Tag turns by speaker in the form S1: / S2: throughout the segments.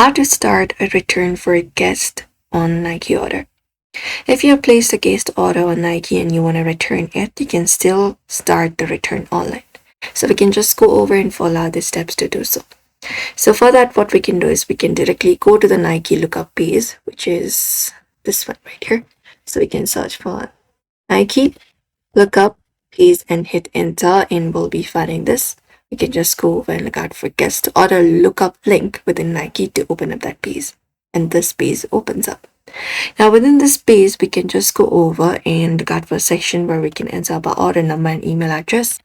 S1: how to start a return for a guest on Nike order. If you have placed a guest order on Nike and you want to return it, you can still start the return online. So we can just go over and follow the steps to do so. So for that, what we can do is we can directly go to the Nike lookup page, which is this one right here. So we can search for Nike lookup page and hit enter, and we'll be finding this. We can just go over and look out for guest order lookup link within Nike to open up that page. And this page opens up. Now within this page, we can just go over and look out for a section where we can enter our order number and email address.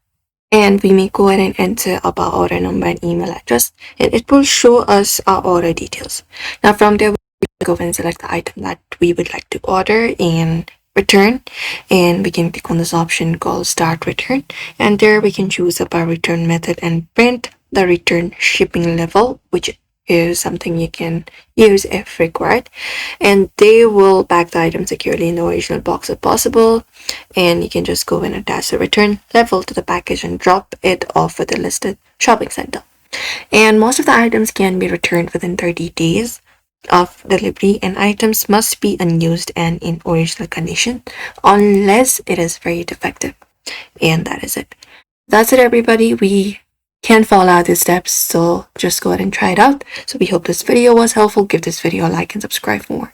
S1: And we may go ahead and enter our order number and email address, and it will show us our order details. Now from there, we can go and select the item that we would like to order and return, and we can click on this option called start return, and there we can choose up our return method and print the return shipping level, which is something you can use if required, and they will pack the item securely in the original box if possible. And you can just go and attach the return level to the package and drop it off at the listed shopping center. And most of the items can be returned within 30 days of delivery, and items must be unused and in original condition unless it is very defective. And that is it. That's it, everybody. We can follow these steps, so just go ahead and try it out. So we hope this video was helpful. Give this video a like and subscribe for more.